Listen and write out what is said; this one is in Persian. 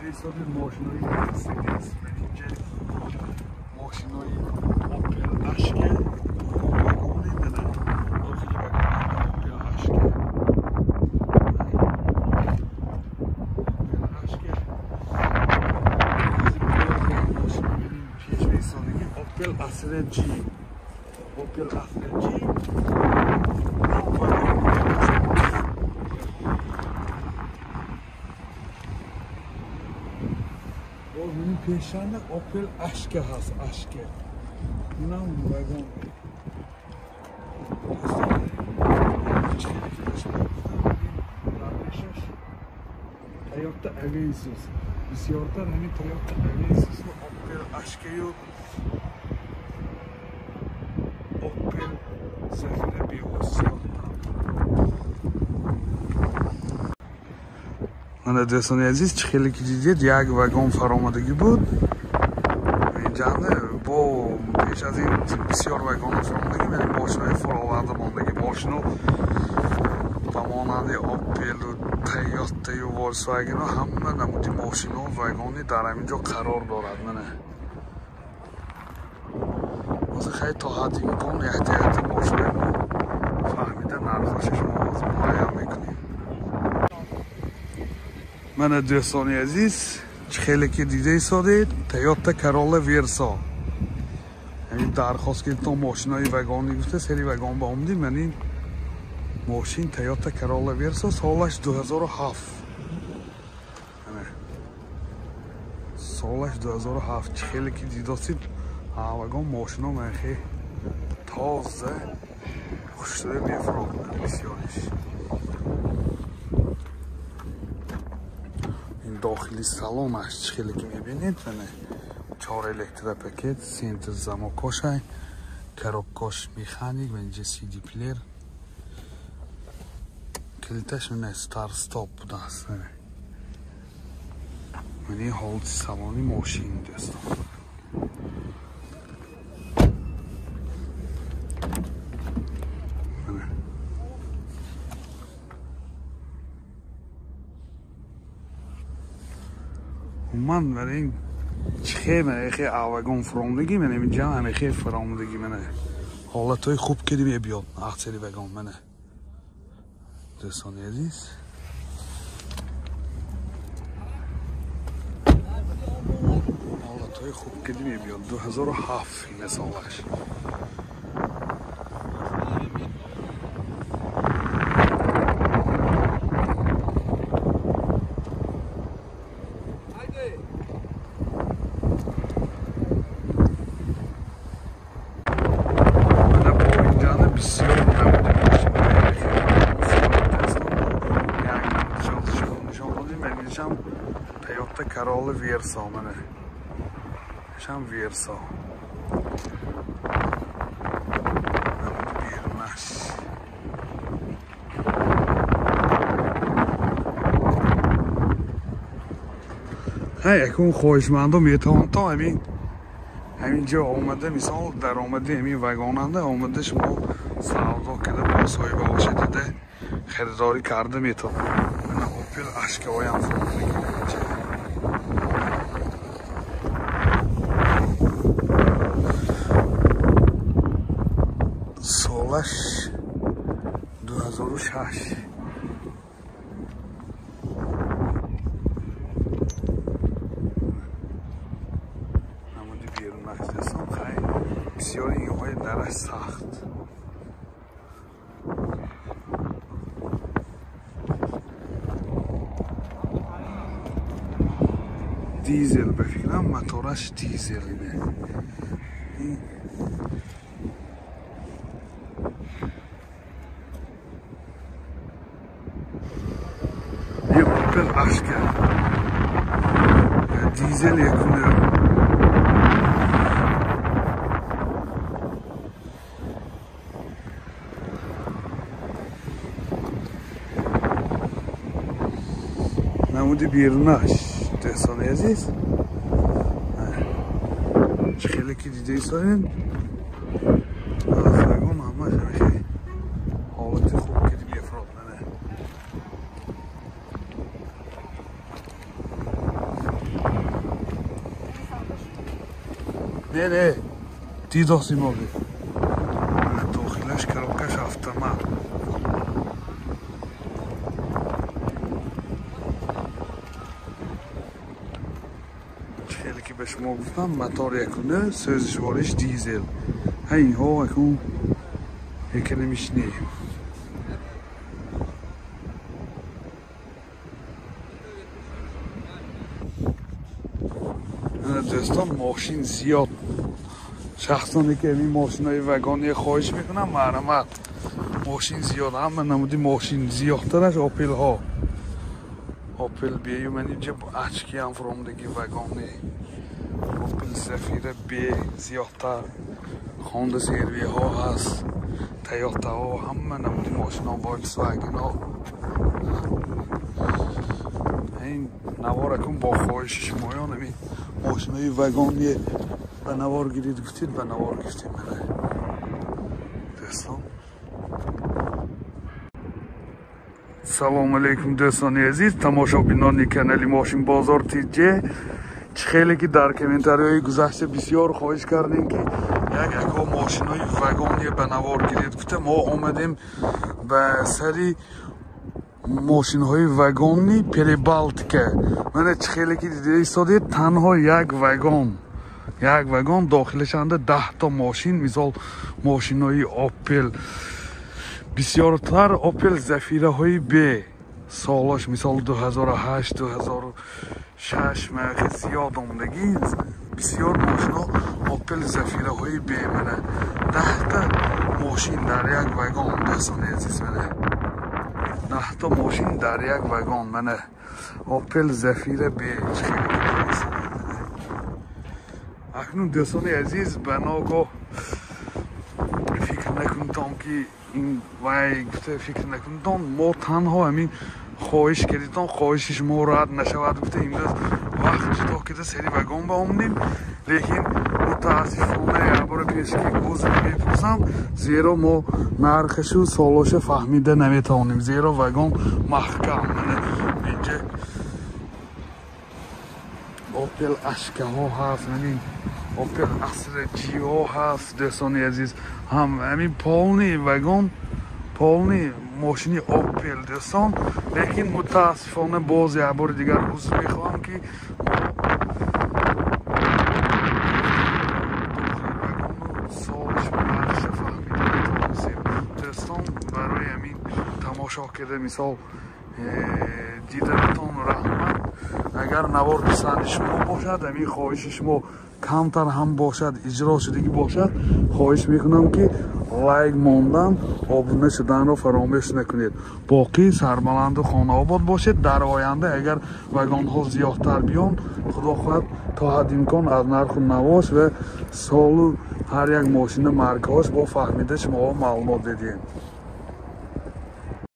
حساب ماشینای مرسدس اینجا ماشینای اوپل اشکه واگن میدن داخل واگن اوپل اشکه اوپل اصل جی اوپل اصل جی این پیشنده اوپل اشکه هست اشکه اینم واگن تویوتا اوینسیس بسیارتر همین تویوتا اوینسیس و اوپل اشکه و اوپل زفیر بیوسیا من دوستان عزیز خیلی که دیدید یک واگن فرآمدگی بود اینجا با پیش از این بسیار واگن فرآمدگی ولی ماشین‌های فراورده ماندگی ماشین‌ها با مانند اوپل و تویوتا و والکسواگن همه نمودی ماشین‌ها و واگنی در اینجا قرار دارد واسه خیلی تا حد امکان احتیاط ماشین‌های ما فهمیده نرخش شما باز مهیا میکنیم من دوستان عزیز خیلی که دیده ایستادید تویوتا کرولا ورسا یعنی درخواست که تا ماشینای واگنی گفته سری واگن با اومدیم یعنی ماشین تویوتا کرولا ورسا سالش 2007 سالش 2007 خیلی که دیدید واگن ماشینا من خیلی تازه خوشتره میفروختن بسیارش داخلی سالنش خیلی که میبینید 4 الکتروپاکت سنتر زمانکش کاروبکش مکانیک و اینجا سی دی پلیر کلیتش من استارت استاپ بوده است من این حالت سوانی ماشین دوستان من برای این خیلی خیلی واگن فرآمدگی من اینجا همه خیلی فرآمدگی منه حالتهای خوب کردیم بیاد اختری واگن منه دوستان عزیز حالتهای خوب کردیم بیاد 2007 مثالش تویوتا کرولا ورسا منه شام ورسا بیرونش یکون خواهشمندم میتوان تا همینجا آمده مثال در آمده همین واگننده آمده شما سودا کرده با صاحب باشه دیده خریداری کرده میتوان من اوپل اشکه هایم فرآمدگی سالش 2006 نمودی بیرون نکسیستم خیلی بسیار این های درش سخت دیزل بفکرم موتورش دیزل اینه یه اوپل اشکه دیزل یکونه نمودی بیرونش دوستان عزیز خیلی که دیده ایستادین واگن همه خیلی حالت خوب کردیم افراد منه نه دیدو سیموگی داخلش کروکش автомат خیلی که به شما گفتم موتور یکونه سوزشوارش دیزل اینها اکون یکنه میشنه دوستان ماشین زیاد شخصانی که این ماشین های وگانی خواهش میکنم مرحمت ماشین زیاد همه نمودی ماشین زیادترش آپل ها آپل بیایو من اینجا اچکی هم فرامدگی وگانی آپل سفیر بی زیادتر خونده سیروی ها هست تیاتا ها همه نمودی ماشین ها والکس واگن ها این نوار کن با خواهش شمایان همین ماشین های وگانی به نوار گیرید گفتید به نوار گفتید منه دوستان سلام علیکم دوستان عزیز تماشا بینان کانال ماشین بازار تیجه خیلی که در کامنتاری های گذشته بسیار خواهش کردیم که یک ماشین های وگانی به نوار گیرید گفته ما آمدیم به سری ماشین های وگانی پریبالتیکه من خیلی که دیده ایستادید تنها یک وگان داخلش انده 10 تا ماشین مثال ماشین های آپل بسیارتر آپل زفیره های بی سالاش مثال 2008 2006 من زیاد آمدگی بسیار ماشین ها آپل زفیره های بی منه 10 تا ماشین در یک وگان دوستان عزیز منه 10 تا ماشین در یک وگان منه آپل زفیره بی اکنون دوستان عزیز به ناگاه فکر نکنتم که این وای گفته فکر نکنتم ما تنها همین خواهش کردیم خواهشش ما رد نشود گفته امروز وقت تا که سری وگان با آمدیم لیکن متاسفانه یه بار پیش که گوز میپرسم زیرا ما نرخش و سالاش فهمیده نمیتونیم زیرا وگان محکم اینجا آپل اشکه ها هست همین آپل اصر جی ها هست دوستان عزیز همین پالنی وگان پالنی ماشینی آپل دوستان لیکن متاسفانه باز یه بار دیگر عذر میخواهم که سالش نرخش فهمیده نتونستیم دوستان برای همین تماشا کرده مثال دیدنتان رحمت اگر نوار پسند شما باشد همین خواهش شما کمتر هم باشد اجرا شدگی باشد خواهش میکنم که لایک ماندن آبونه شدن رو فراموش نکنید باقی سربلند خانه آباد باشید در آینده اگر وگان ها زیادتر بیان خدا خواهد تا حد امکان از نرخ نواش و سال هر یک ماشین مارکاش با فهمیده شما معلومات بدین